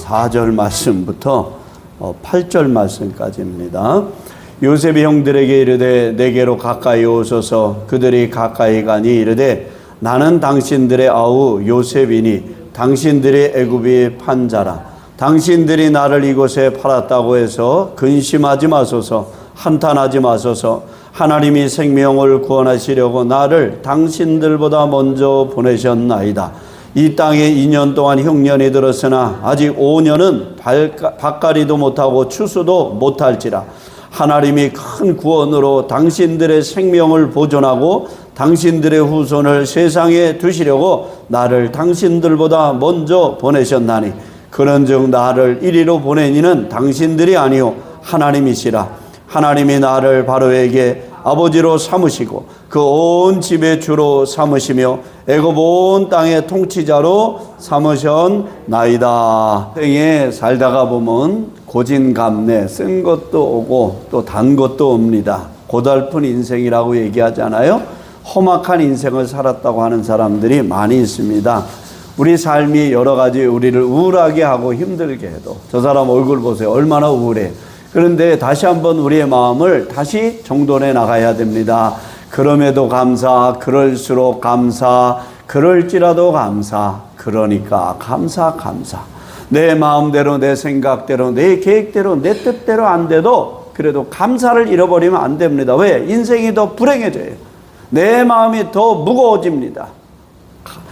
4절 말씀부터 8절 말씀까지입니다. 요셉이 형들에게 이르되 내게로 가까이 오소서. 그들이 가까이 가니 이르되 나는 당신들의 아우 요셉이니 당신들이 애굽의 판자라. 당신들이 나를 이곳에 팔았다고 해서 근심하지 마소서. 한탄하지 마소서. 하나님이 생명을 구원하시려고 나를 당신들보다 먼저 보내셨나이다. 이 땅에 2년 동안 흉년이 들었으나 아직 5년은 밭가리도 못하고 추수도 못할지라. 하나님이 큰 구원으로 당신들의 생명을 보존하고 당신들의 후손을 세상에 두시려고 나를 당신들보다 먼저 보내셨나니 그런즉 나를 이리로 보내니는 당신들이 아니요 하나님이시라. 하나님이 나를 바로에게 아버지로 삼으시고 그 온 집의 주로 삼으시며 애굽 온 땅의 통치자로 삼으셨나이다. 생에 살다가 보면 고진감래, 쓴 것도 오고 또 단 것도 옵니다. 고달픈 인생이라고 얘기하잖아요. 험악한 인생을 살았다고 하는 사람들이 많이 있습니다. 우리 삶이 여러 가지 우리를 우울하게 하고 힘들게 해도 저 사람 얼굴 보세요. 얼마나 우울해. 그런데 다시 한번 우리의 마음을 다시 정돈해 나가야 됩니다. 그럼에도 감사, 그럴수록 감사, 그럴지라도 감사, 그러니까 감사. 내 마음대로, 내 생각대로, 내 계획대로, 내 뜻대로 안 돼도 그래도 감사를 잃어버리면 안 됩니다. 왜? 인생이 더 불행해져요. 내 마음이 더 무거워집니다.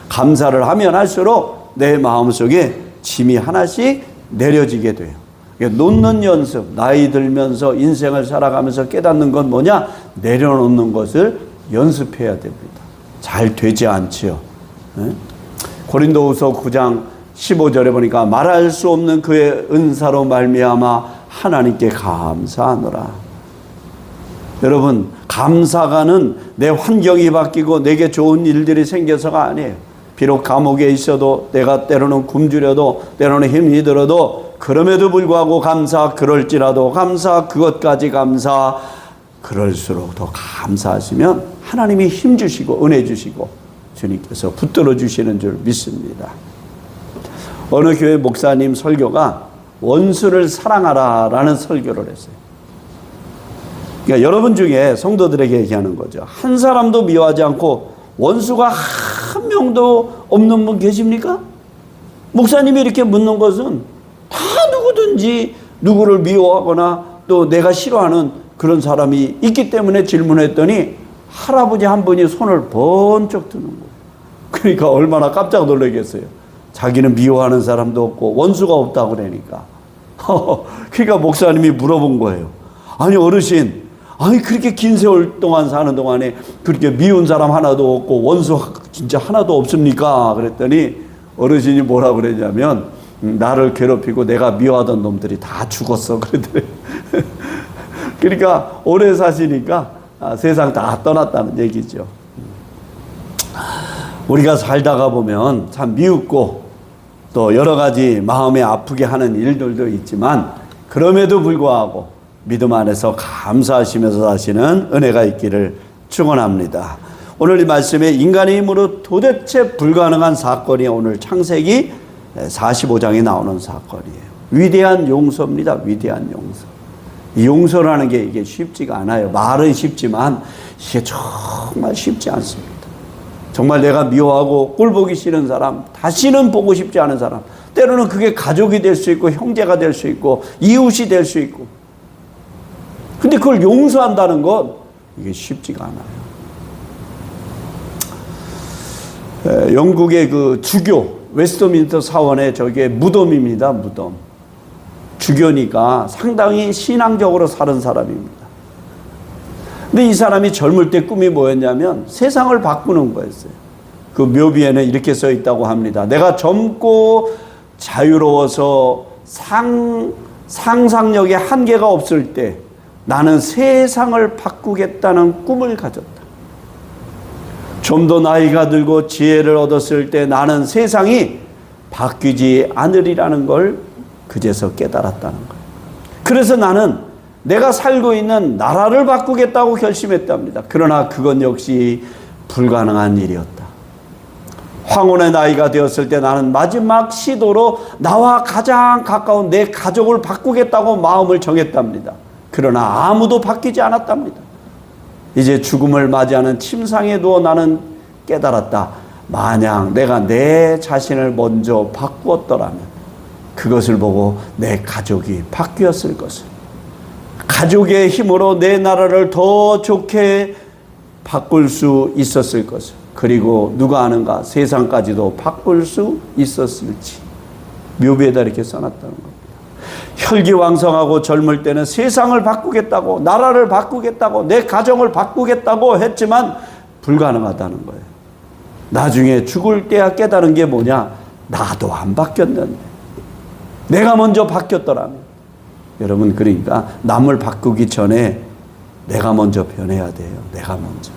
감사를 하면 할수록 내 마음속에 짐이 하나씩 내려지게 돼요. 놓는 연습, 나이 들면서 인생을 살아가면서 깨닫는 건 뭐냐? 내려놓는 것을 연습해야 됩니다. 잘 되지 않지요. 고린도후서 9장 15절에 보니까 말할 수 없는 그의 은사로 말미암아 하나님께 감사하노라. 여러분, 감사가는 내 환경이 바뀌고 내게 좋은 일들이 생겨서가 아니에요. 비록 감옥에 있어도 내가 때로는 굶주려도 때로는 힘이 들어도 그럼에도 불구하고 감사, 그럴지라도 감사, 그것까지 감사, 그럴수록 더 감사하시면 하나님이 힘 주시고 은혜 주시고 주님께서 붙들어 주시는 줄 믿습니다. 어느 교회 목사님 설교가 원수를 사랑하라라는 설교를 했어요. 그러니까 여러분 중에 성도들에게 얘기하는 거죠. 한 사람도 미워하지 않고 원수가 한 명도 없는 분 계십니까? 목사님이 이렇게 묻는 것은 다 누구든지 누구를 미워하거나 또 내가 싫어하는 그런 사람이 있기 때문에 질문했더니 할아버지 한 분이 손을 번쩍 드는 거예요. 그러니까 얼마나 깜짝 놀라겠어요. 자기는 미워하는 사람도 없고 원수가 없다고 그러니까. 그러니까 목사님이 물어본 거예요. 아니 어르신, 아니 그렇게 긴 세월 동안 사는 동안에 그렇게 미운 사람 하나도 없고 원수 진짜 하나도 없습니까? 그랬더니 어르신이 뭐라고 그랬냐면 나를 괴롭히고 내가 미워하던 놈들이 다 죽었어. 그러더래요. 그러니까 오래 사시니까 세상 다 떠났다는 얘기죠. 우리가 살다가 보면 참 미웃고 또 여러 가지 마음에 아프게 하는 일들도 있지만 그럼에도 불구하고 믿음 안에서 감사하시면서 사시는 은혜가 있기를 축원합니다. 오늘 이 말씀에 인간의 힘으로 도대체 불가능한 사건이 오늘 창세기 45장에 나오는 사건이에요. 위대한 용서입니다. 위대한 용서. 이 용서라는 게 이게 쉽지가 않아요. 말은 쉽지만 이게 정말 쉽지 않습니다. 정말 내가 미워하고 꼴보기 싫은 사람, 다시는 보고 싶지 않은 사람, 때로는 그게 가족이 될 수 있고 형제가 될 수 있고 이웃이 될 수 있고, 근데 그걸 용서한다는 건 이게 쉽지가 않아요. 영국의 그 주교 웨스트민스터 사원의 저게 무덤입니다. 무덤. 주교니까 상당히 신앙적으로 사는 사람입니다. 근데 이 사람이 젊을 때 꿈이 뭐였냐면 세상을 바꾸는 거였어요. 그 묘비에는 이렇게 써 있다고 합니다. 내가 젊고 자유로워서 상상력에 한계가 없을 때 나는 세상을 바꾸겠다는 꿈을 가졌다. 좀 더 나이가 들고 지혜를 얻었을 때 나는 세상이 바뀌지 않으리라는 걸 그제서 깨달았다는 거예요. 그래서 나는 내가 살고 있는 나라를 바꾸겠다고 결심했답니다. 그러나 그건 역시 불가능한 일이었다. 황혼의 나이가 되었을 때 나는 마지막 시도로 나와 가장 가까운 내 가족을 바꾸겠다고 마음을 정했답니다. 그러나 아무도 바뀌지 않았답니다. 이제 죽음을 맞이하는 침상에 누워 나는 깨달았다. 만약 내가 내 자신을 먼저 바꾸었더라면 그것을 보고 내 가족이 바뀌었을 것을. 가족의 힘으로 내 나라를 더 좋게 바꿀 수 있었을 것을. 그리고 누가 아는가, 세상까지도 바꿀 수 있었을지. 묘비에다 이렇게 써놨다는 겁니다. 혈기왕성하고 젊을 때는 세상을 바꾸겠다고, 나라를 바꾸겠다고, 내 가정을 바꾸겠다고 했지만 불가능하다는 거예요. 나중에 죽을 때야 깨달은 게 뭐냐? 나도 안 바뀌었는데 내가 먼저 바뀌었더라면. 여러분, 그러니까 남을 바꾸기 전에 내가 먼저 변해야 돼요. 내가 먼저.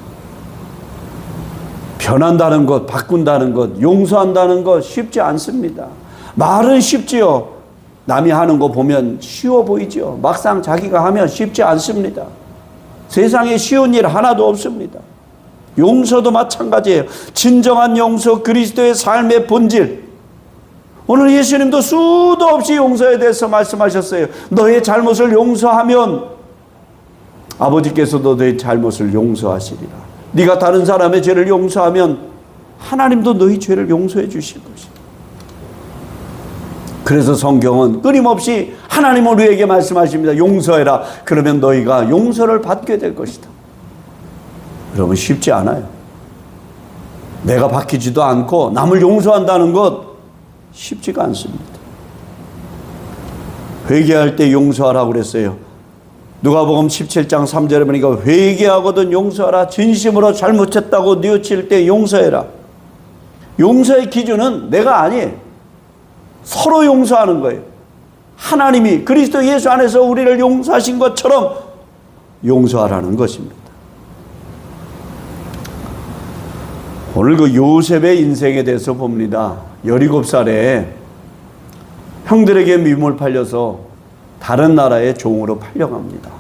변한다는 것, 바꾼다는 것, 용서한다는 것 쉽지 않습니다. 말은 쉽지요. 남이 하는 거 보면 쉬워 보이죠. 막상 자기가 하면 쉽지 않습니다. 세상에 쉬운 일 하나도 없습니다. 용서도 마찬가지예요. 진정한 용서, 그리스도의 삶의 본질. 오늘 예수님도 수도 없이 용서에 대해서 말씀하셨어요. 너의 잘못을 용서하면 아버지께서도 너의 잘못을 용서하시리라. 네가 다른 사람의 죄를 용서하면 하나님도 너희 죄를 용서해 주실 것이다. 그래서 성경은 끊임없이 하나님은 우리에게 말씀하십니다. 용서해라. 그러면 너희가 용서를 받게 될 것이다. 여러분, 쉽지 않아요. 내가 바뀌지도 않고 남을 용서한다는 것 쉽지가 않습니다. 회개할 때 용서하라고 그랬어요. 누가복음 17장 3절에 보니까 회개하거든 용서하라. 진심으로 잘못했다고 뉘우칠 때 용서해라. 용서의 기준은 내가 아니에요. 서로 용서하는 거예요. 하나님이 그리스도 예수 안에서 우리를 용서하신 것처럼 용서하라는 것입니다. 오늘 그 요셉의 인생에 대해서 봅니다. 17살에 형들에게 미움을 팔려서 다른 나라의 종으로 팔려갑니다.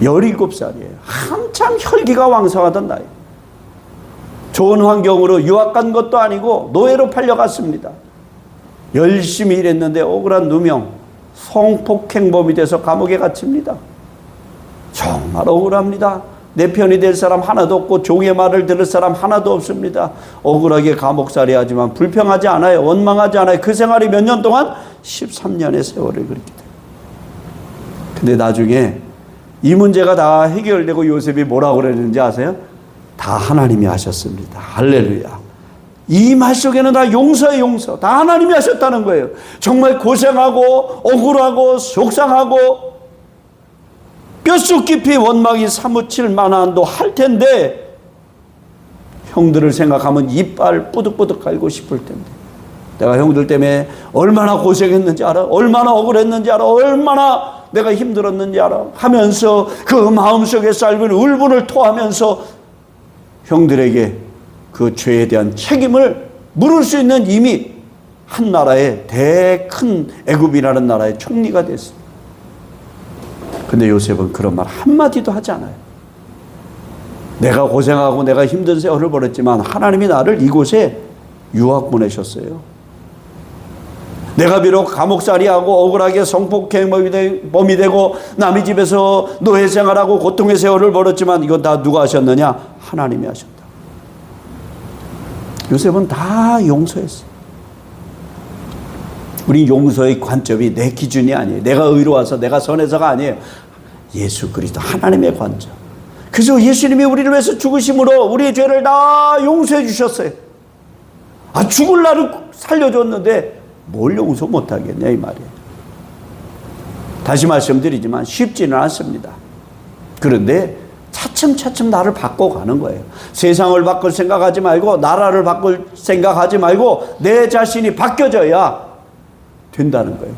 17살이에요. 한참 혈기가 왕성하던 나이. 좋은 환경으로 유학 간 것도 아니고 노예로 팔려갔습니다. 열심히 일했는데 억울한 누명, 성폭행범이 돼서 감옥에 갇힙니다. 정말 억울합니다. 내 편이 될 사람 하나도 없고 종의 말을 들을 사람 하나도 없습니다. 억울하게 감옥살이 하지만 불평하지 않아요. 원망하지 않아요. 그 생활이 몇 년 동안? 13년의 세월을 그렇게 돼요. 근데 나중에 이 문제가 다 해결되고 요셉이 뭐라고 그랬는지 아세요? 다 하나님이 하셨습니다. 할렐루야. 이 말 속에는 다 용서의 용서. 다 하나님이 하셨다는 거예요. 정말 고생하고 억울하고 속상하고 뼛속 깊이 원망이 사무칠 만한도 할 텐데 형들을 생각하면 이빨 뿌득뿌득 갈고 싶을 텐데 내가 형들 때문에 얼마나 고생했는지 알아? 얼마나 억울했는지 알아? 얼마나 내가 힘들었는지 알아? 하면서 그 마음속에 쌓인 울분을 토하면서 형들에게 그 죄에 대한 책임을 물을 수 있는 이미 한 나라의 큰 애굽이라는 나라의 총리가 됐습니다. 근데 요셉은 그런 말 한마디도 하지 않아요. 내가 고생하고 내가 힘든 세월을 보냈지만 하나님이 나를 이곳에 유학 보내셨어요. 내가 비록 감옥살이하고 억울하게 성폭행범이 되고 남의 집에서 노예 생활하고 고통의 세월을 벌었지만 이건 다 누가 하셨느냐? 하나님이 하셨다. 요셉은 다 용서했어요. 우리 용서의 관점이 내 기준이 아니에요. 내가 의로워서 내가 선해서가 아니에요. 예수 그리스도 하나님의 관점. 그래서 예수님이 우리를 위해서 죽으심으로 우리의 죄를 다 용서해 주셨어요. 죽을 날을 살려줬는데 뭘 용서 못하겠냐 이 말이에요. 다시 말씀드리지만 쉽지는 않습니다. 그런데 차츰차츰 나를 바꿔가는 거예요. 세상을 바꿀 생각하지 말고 나라를 바꿀 생각하지 말고 내 자신이 바뀌어져야 된다는 거예요.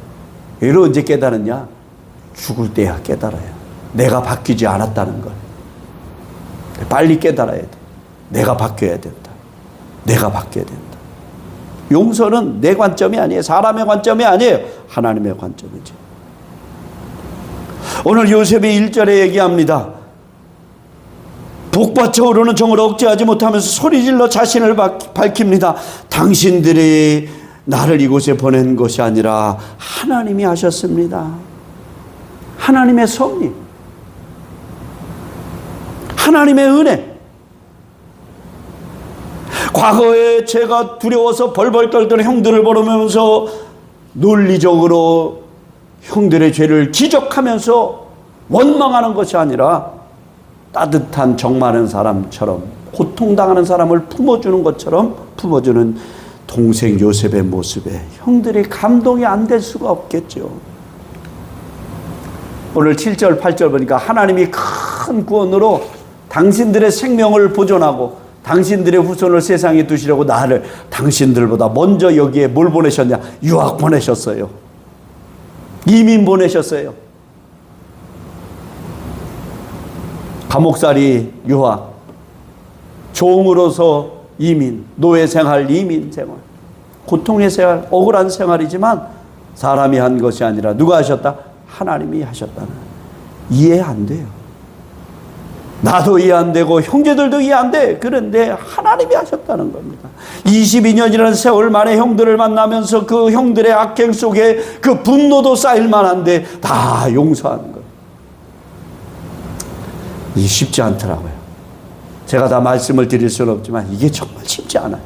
얘를 언제 깨달았냐? 죽을 때야 깨달아요. 내가 바뀌지 않았다는 걸. 빨리 깨달아야 돼. 내가 바뀌어야 된다. 내가 바뀌어야 된다. 용서는 내 관점이 아니에요. 사람의 관점이 아니에요. 하나님의 관점이죠. 오늘 요셉이 1절에 얘기합니다. 복 북받쳐 오르는 정을 억제하지 못하면서 소리질러 자신을 밝힙니다. 당신들이 나를 이곳에 보낸 것이 아니라 하나님이 하셨습니다. 하나님의 섭리, 하나님의 은혜. 과거에 제가 두려워서 벌벌 떨던 형들을 보면서 논리적으로 형들의 죄를 지적하면서 원망하는 것이 아니라 따뜻한 정 많은 사람처럼, 고통당하는 사람을 품어주는 것처럼 품어주는 동생 요셉의 모습에 형들이 감동이 안 될 수가 없겠죠. 오늘 7절 8절 보니까 하나님이 큰 구원으로 당신들의 생명을 보존하고 당신들의 후손을 세상에 두시려고 나를 당신들보다 먼저 여기에 뭘 보내셨냐? 유학 보내셨어요. 이민 보내셨어요. 감옥살이 유학, 종으로서 이민, 노예 생활, 이민 생활, 고통의 생활, 억울한 생활이지만 사람이 한 것이 아니라 누가 하셨다? 하나님이 하셨다는. 이해 안 돼요. 나도 이해 안 되고 형제들도 이해 안 돼. 그런데 하나님이 하셨다는 겁니다. 22년이라는 세월 만에 형들을 만나면서 그 형들의 악행 속에 그 분노도 쌓일 만한데 다 용서하는 거예요. 이게 쉽지 않더라고요. 제가 다 말씀을 드릴 수는 없지만 이게 정말 쉽지 않아요.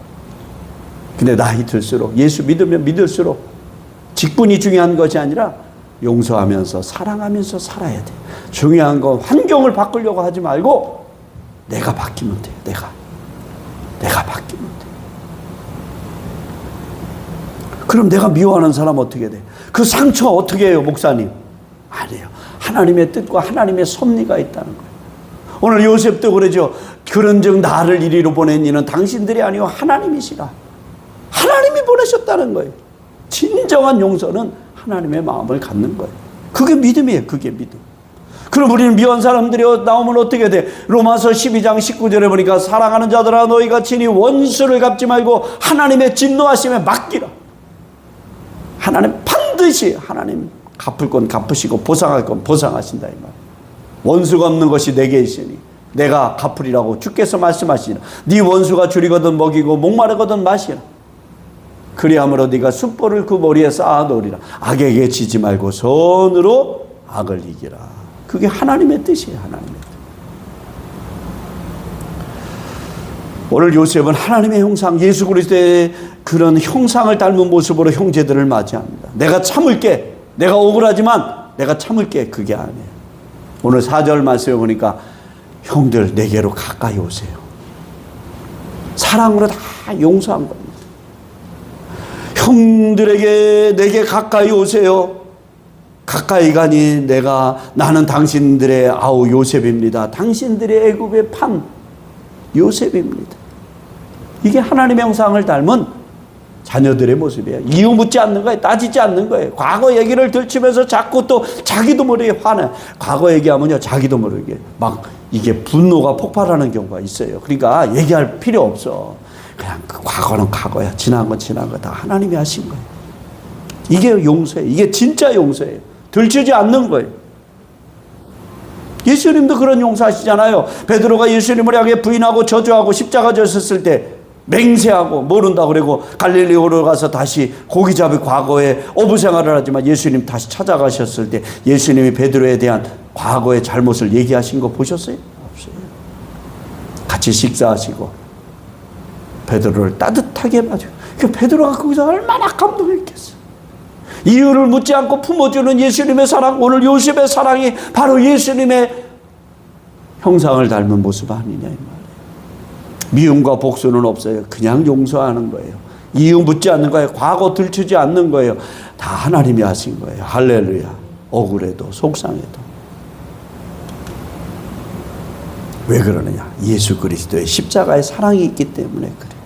근데 나이 들수록, 예수 믿으면 믿을수록 직분이 중요한 것이 아니라 용서하면서 사랑하면서 살아야 돼. 중요한 건 환경을 바꾸려고 하지 말고 내가 바뀌면 돼요. 내가 바뀌면 돼. 그럼 내가 미워하는 사람 어떻게 돼? 그 상처 어떻게 해요, 목사님? 아니에요. 하나님의 뜻과 하나님의 섭리가 있다는 거예요. 오늘 요셉도 그러죠. 그런즉 나를 이리로 보낸 이는 당신들이 아니요 하나님이시라. 하나님이 보내셨다는 거예요. 진정한 용서는 하나님의 마음을 갖는 거예요. 그게 믿음이에요. 그게 믿음. 그럼 우리는 미워한 사람들이 나오면 어떻게 돼? 로마서 12장 19절에 보니까 사랑하는 자들아 너희가 친히 원수를 갚지 말고 하나님의 진노하심에 맡기라. 하나님 반드시 하나님 갚을 건 갚으시고 보상할 건 보상하신다 이 말이에요. 원수가 없는 것이 내게 있으니 내가 갚으리라고 주께서 말씀하시니라. 네 원수가 줄이거든 먹이고 목마르거든 마시라. 그리함으로 네가 숯불을 그 머리에 쌓아놓으리라. 악에게 지지 말고 선으로 악을 이기라. 그게 하나님의 뜻이에요. 하나님의 뜻. 오늘 요셉은 하나님의 형상, 예수 그리스도의 그런 형상을 닮은 모습으로 형제들을 맞이합니다. 내가 참을게. 내가 억울하지만 내가 참을게. 그게 아니에요. 오늘 4절 말씀에 보니까 형들 내게로 가까이 오세요. 사랑으로 다 용서한 겁니다. 형들에게 내게 가까이 오세요. 가까이 가니 나는 당신들의 아우 요셉입니다. 당신들의 애굽의 판 요셉입니다. 이게 하나님의 형상을 닮은 자녀들의 모습이에요. 이유 묻지 않는 거예요. 따지지 않는 거예요. 과거 얘기를 들추면서 자꾸 또 자기도 모르게 화내. 과거 얘기하면요 자기도 모르게 막 이게 분노가 폭발하는 경우가 있어요. 그러니까 얘기할 필요 없어. 그냥 그 과거는 과거야. 지난 건 지난 거 다 하나님이 하신 거예요. 이게 용서예요. 이게 진짜 용서예요. 들추지 않는 거예요. 예수님도 그런 용서하시잖아요. 베드로가 예수님을 향해 부인하고 저주하고 십자가 졌었을 때 맹세하고 모른다 그러고 갈릴리오로 가서 다시 고기 잡이 과거에 어부 생활을 하지만 예수님 다시 찾아가셨을 때 예수님이 베드로에 대한 과거의 잘못을 얘기하신 거 보셨어요? 없어요. 같이 식사하시고 베드로를 따뜻하게 봐줘요. 그러니까 베드로가 거기서 얼마나 감동했겠어요. 이유를 묻지 않고 품어주는 예수님의 사랑, 오늘 요셉의 사랑이 바로 예수님의 형상을 닮은 모습 아니냐 이 말이에요. 미움과 복수는 없어요. 그냥 용서하는 거예요. 이유 묻지 않는 거예요. 과거 들추지 않는 거예요. 다 하나님이 하신 거예요. 할렐루야. 억울해도 속상해도. 왜 그러느냐? 예수 그리스도의 십자가의 사랑이 있기 때문에 그래요.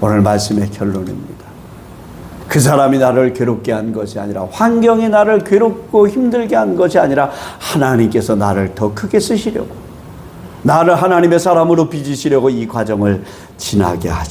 오늘 말씀의 결론입니다. 그 사람이 나를 괴롭게 한 것이 아니라 환경이 나를 괴롭고 힘들게 한 것이 아니라 하나님께서 나를 더 크게 쓰시려고 나를 하나님의 사람으로 빚으시려고 이 과정을 지나게 하죠.